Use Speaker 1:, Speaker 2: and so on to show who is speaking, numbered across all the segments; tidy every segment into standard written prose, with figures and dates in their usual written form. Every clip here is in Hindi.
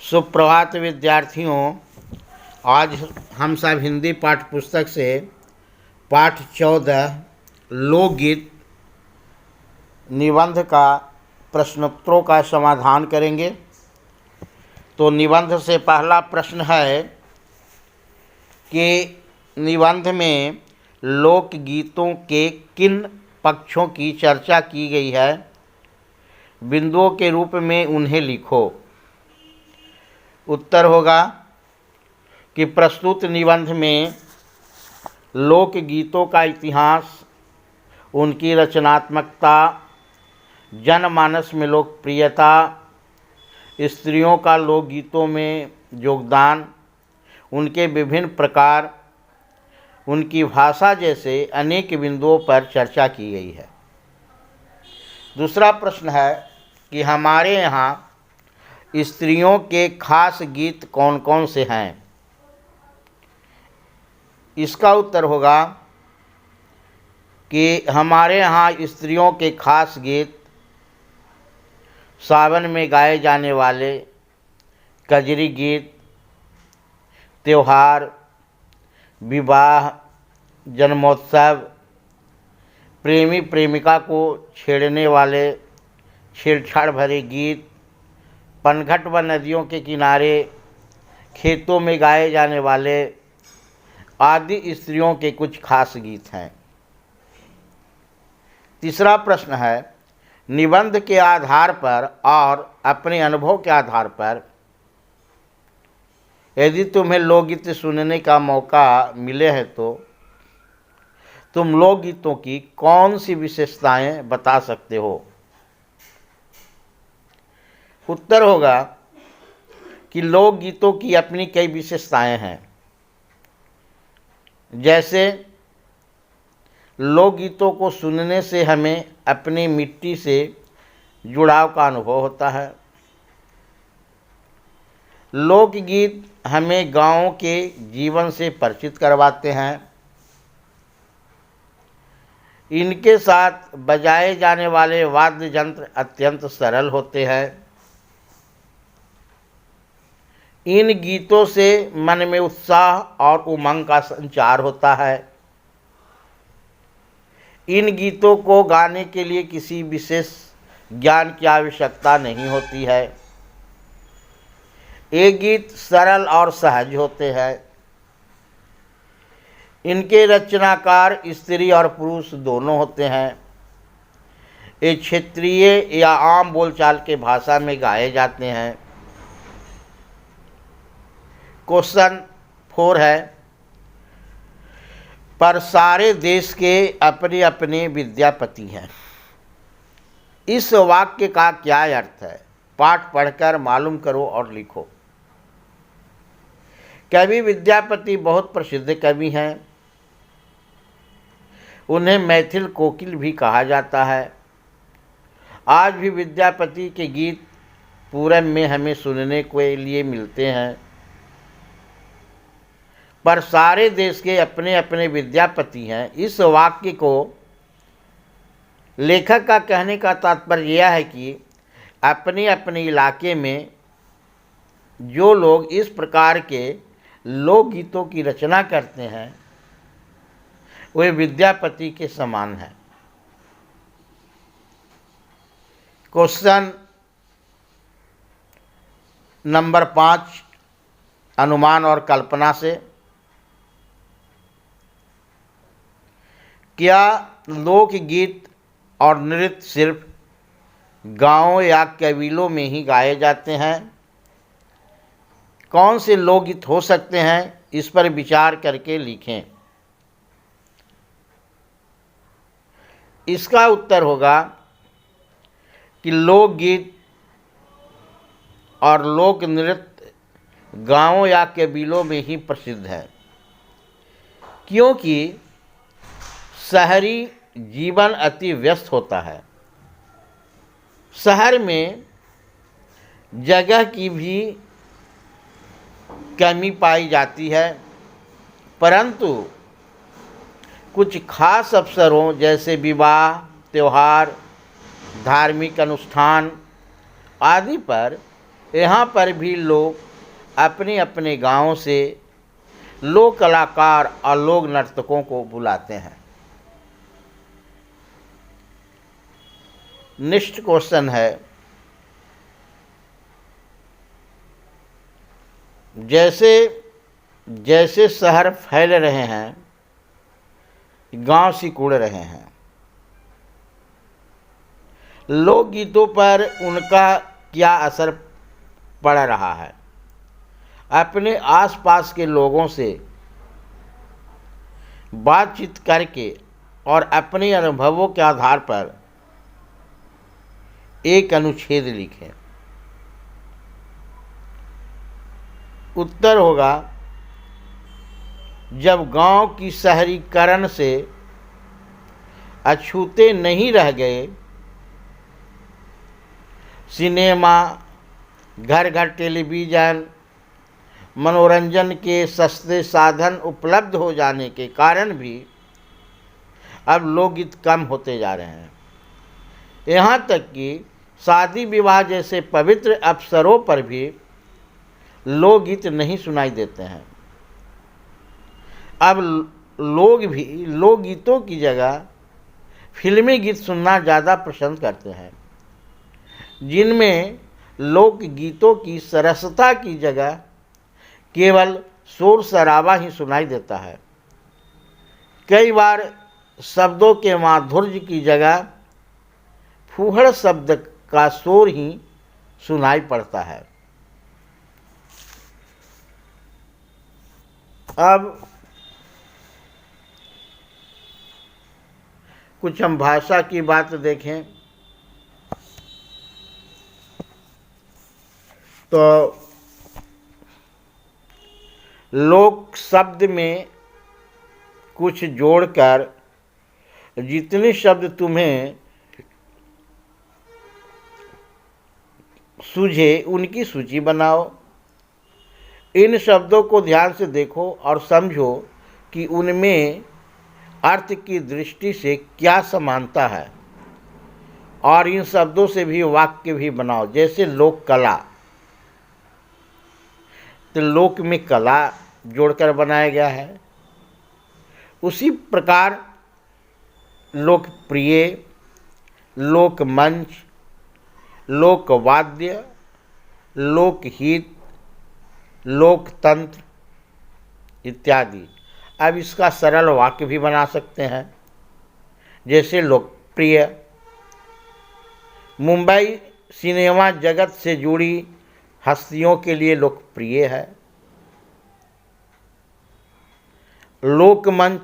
Speaker 1: सुप्रभात विद्यार्थियों। आज हम सब हिंदी पाठ्य पुस्तक से पाठ 14 लोकगीत निबंध का प्रश्नोत्तरों का समाधान करेंगे। तो निबंध से पहला प्रश्न है कि निबंध में लोकगीतों के किन पक्षों की चर्चा की गई है, बिंदुओं के रूप में उन्हें लिखो। उत्तर होगा कि प्रस्तुत निबंध में लोकगीतों का इतिहास, उनकी रचनात्मकता, जनमानस में लोकप्रियता, स्त्रियों का लोकगीतों में योगदान, उनके विभिन्न प्रकार, उनकी भाषा जैसे अनेक बिंदुओं पर चर्चा की गई है। दूसरा प्रश्न है कि हमारे यहाँ स्त्रियों के खास गीत कौन कौन से हैं। इसका उत्तर होगा कि हमारे यहाँ स्त्रियों के खास गीत सावन में गाए जाने वाले कजरी गीत, त्योहार, विवाह, जन्मोत्सव, प्रेमी प्रेमिका को छेड़ने वाले छेड़छाड़ भरे गीत, पनघट व नदियों के किनारे, खेतों में गाए जाने वाले आदि स्त्रियों के कुछ खास गीत हैं। तीसरा प्रश्न है, निबंध के आधार पर और अपने अनुभव के आधार पर यदि तुम्हें लोकगीत सुनने का मौका मिले है तो तुम लोकगीतों की कौन सी विशेषताएं बता सकते हो। उत्तर होगा कि लोकगीतों की अपनी कई विशेषताएं हैं। जैसे लोकगीतों को सुनने से हमें अपनी मिट्टी से जुड़ाव का अनुभव होता है। लोकगीत हमें गाँव के जीवन से परिचित करवाते हैं। इनके साथ बजाए जाने वाले वाद्य यंत्र अत्यंत सरल होते हैं। इन गीतों से मन में उत्साह और उमंग का संचार होता है। इन गीतों को गाने के लिए किसी विशेष ज्ञान की आवश्यकता नहीं होती है। ये गीत सरल और सहज होते हैं। इनके रचनाकार स्त्री और पुरुष दोनों होते हैं। ये क्षेत्रीय या आम बोलचाल के भाषा में गाए जाते हैं। क्वेश्चन 4 है, पर सारे देश के अपने अपने विद्यापति हैं। इस वाक्य का क्या अर्थ है? पाठ पढ़कर मालूम करो और लिखो। कवि विद्यापति बहुत प्रसिद्ध कवि हैं। उन्हें मैथिल कोकिल भी कहा जाता है। आज भी विद्यापति के गीत पूरब में हमें सुनने के लिए मिलते हैं। पर सारे देश के अपने अपने विद्यापति हैं। इस वाक्य को लेखक का कहने का तात्पर्य यह है कि अपने अपने इलाके में जो लोग इस प्रकार के लोकगीतों की रचना करते हैं वे विद्यापति के समान हैं। क्वेश्चन नंबर 5, अनुमान और कल्पना से। क्या लोकगीत और नृत्य सिर्फ गांवों या कबीलों में ही गाए जाते हैं? कौन से लोकगीत हो सकते हैं, इस पर विचार करके लिखें। इसका उत्तर होगा कि लोकगीत और लोक नृत्य गांवों या कबीलों में ही प्रसिद्ध है, क्योंकि शहरी जीवन अति व्यस्त होता है। शहर में जगह की भी कमी पाई जाती है, परंतु कुछ खास अवसरों जैसे विवाह, त्योहार, धार्मिक अनुष्ठान आदि पर यहाँ पर भी लोग अपने अपने गांव से लोक कलाकार और लोक नर्तकों को बुलाते हैं। नेक्स्ट क्वेश्चन है, जैसे जैसे शहर फैल रहे हैं, गांव सिकुड़ रहे हैं, लोकगीतों पर उनका क्या असर पड़ रहा है? अपने आसपास के लोगों से बातचीत करके और अपने अनुभवों के आधार पर एक अनुच्छेद लिखें। उत्तर होगा, जब गांव की शहरीकरण से अछूते नहीं रह गए, सिनेमा, घर घर टेलीविज़न, मनोरंजन के सस्ते साधन उपलब्ध हो जाने के कारण भी अब लोकगीत कम होते जा रहे हैं। यहाँ तक कि शादी विवाह जैसे पवित्र अवसरों पर भी लोकगीत नहीं सुनाई देते हैं। अब लोग भी लोकगीतों की जगह फिल्मी गीत सुनना ज़्यादा पसंद करते हैं, जिनमें लोकगीतों की सरसता की जगह केवल शोर शराबा ही सुनाई देता है। कई बार शब्दों के माधुर्य की जगह फूहड़ शब्द का शोर ही सुनाई पड़ता है। अब कुछ हम भाषा की बात देखें तो लोक शब्द में कुछ जोड़कर जितने शब्द तुम्हें सूझे उनकी सूची बनाओ। इन शब्दों को ध्यान से देखो और समझो कि उनमें अर्थ की दृष्टि से क्या समानता है, और इन शब्दों से भी वाक्य भी बनाओ। जैसे लोक कला, तो लोक में कला जोड़कर बनाया गया है। उसी प्रकार लोकप्रिय, लोकमंच, लोकवाद्य, लोकहित, लोकतंत्र इत्यादि। अब इसका सरल वाक्य भी बना सकते हैं। जैसे लोकप्रिय, मुंबई सिनेमा जगत से जुड़ी हस्तियों के लिए लोकप्रिय है। लोकमंच,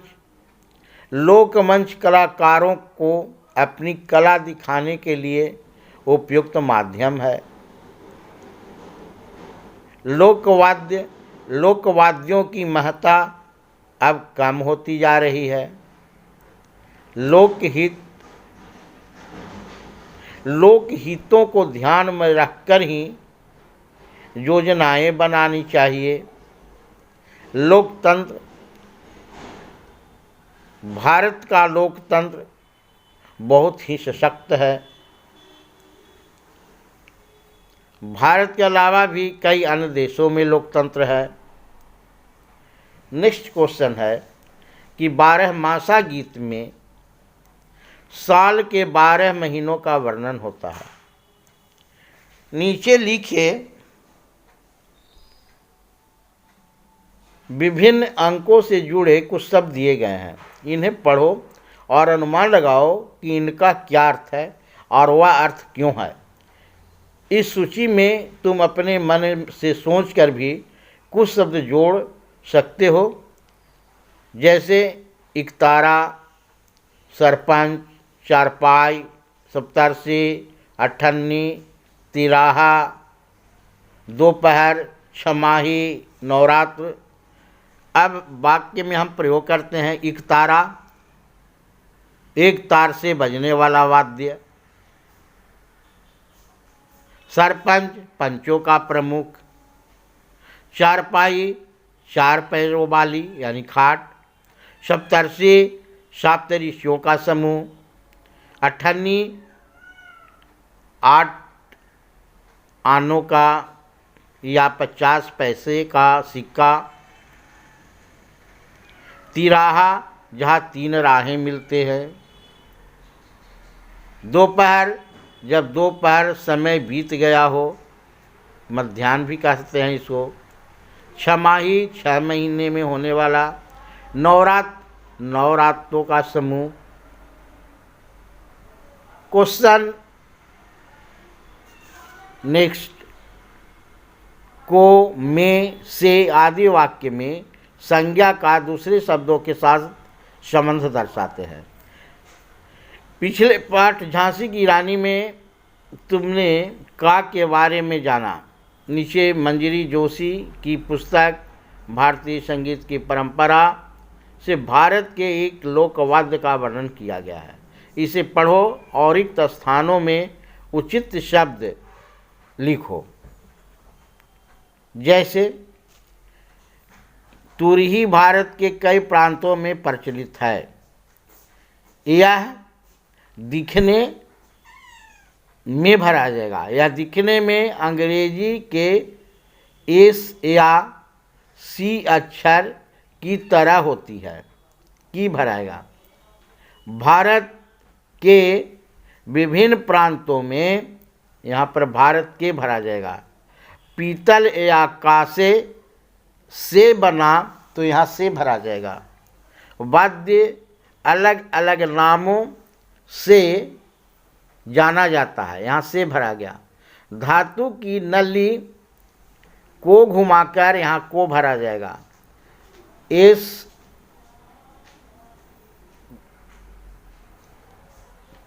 Speaker 1: लोकमंच कलाकारों को अपनी कला दिखाने के लिए उपयुक्त माध्यम है। लोकवाद्य, लोकवाद्यों की महत्ता अब कम होती जा रही है। लोकहित, लोकहितों को ध्यान में रखकर ही योजनाएं बनानी चाहिए। लोकतंत्र, भारत का लोकतंत्र बहुत ही सशक्त है। भारत के अलावा भी कई अन्य देशों में लोकतंत्र है। नेक्स्ट क्वेश्चन है कि 12मासा गीत में साल के 12 महीनों का वर्णन होता है। नीचे लिखे विभिन्न अंकों से जुड़े कुछ शब्द दिए गए हैं। इन्हें पढ़ो और अनुमान लगाओ कि इनका क्या अर्थ है और वह अर्थ क्यों है। इस सूची में तुम अपने मन से सोचकर भी कुछ शब्द जोड़ सकते हो, जैसे इकतारा, सरपंच, चारपाई, सप्तर्षि, अठन्नी, तिराहा, दोपहर, छमाही, नवरात्र। अब वाक्य में हम प्रयोग करते हैं इकतारा, एक तार से बजने वाला वाद्य। सरपंच, पंचों का प्रमुख। चारपाई, 4 पैरों वाली यानी खाट। सप्तर्षि, सप्तऋषियों का समूह। अठन्नी, 8 आनों का या 50 पैसे का सिक्का। तिराहा, जहाँ 3 राहें मिलते हैं। दोपहर, जब दोपहर समय बीत गया हो, मध्याह्न भी कहते हैं इसको। छमाही, 6 महीने में होने वाला। नवरात्र, नवरात्रों का समूह। क्वेश्चन नेक्स्ट, को, में, से आदि वाक्य में संज्ञा का दूसरे शब्दों के साथ संबंध दर्शाते हैं। पिछले पाठ झांसी की रानी में तुमने का के बारे में जाना। नीचे मंजरी जोशी की पुस्तक भारतीय संगीत की परंपरा से भारत के एक लोकवाद्य का वर्णन किया गया है। इसे पढ़ो और रिक्त स्थानों में उचित शब्द लिखो। जैसे तुरही भारत के कई प्रांतों में प्रचलित है। यह दिखने में भरा जाएगा। यह दिखने में अंग्रेजी के एस या सी अक्षर की तरह होती है। की भराएगा। भारत के विभिन्न प्रांतों में, यहाँ पर भारत के भरा जाएगा। पीतल या कांसे से बना, तो यहाँ से भरा जाएगा। वाद्य अलग अलग नामों से जाना जाता है, यहाँ से भरा गया। धातु की नली को घुमाकर यहाँ को भरा जाएगा। इस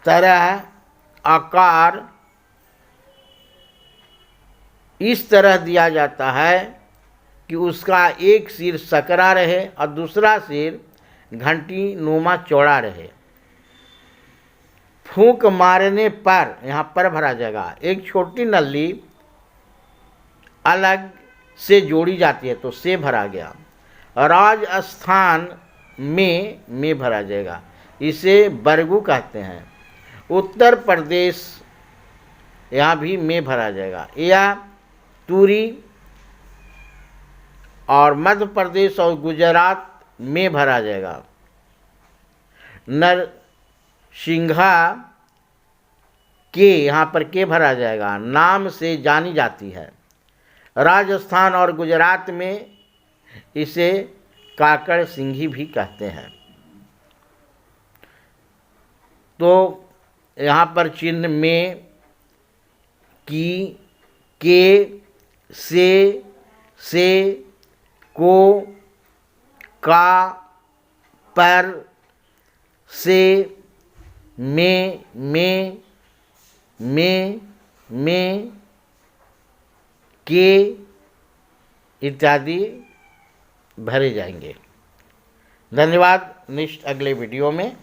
Speaker 1: तरह आकार इस तरह दिया जाता है कि उसका एक सिर सकरा रहे और दूसरा सिर घंटी नुमा चौड़ा रहे। फूंक मारने पर, यहाँ पर भरा जाएगा। एक छोटी नली अलग से जोड़ी जाती है, तो से भरा गया। राजस्थान में भरा जाएगा। इसे बरगू कहते हैं। उत्तर प्रदेश, यहाँ भी में भरा जाएगा। यह तुरी और मध्य प्रदेश और गुजरात में भरा जाएगा। नरसिंहा के, यहाँ पर के भरा जाएगा, नाम से जानी जाती है। राजस्थान और गुजरात में इसे काकड़ सिंघी भी कहते हैं। तो यहाँ पर चिन्ह में, की, के, से, को, का, पर, से, में, के इत्यादि भरे जाएंगे। धन्यवाद। नेक्स्ट अगले वीडियो में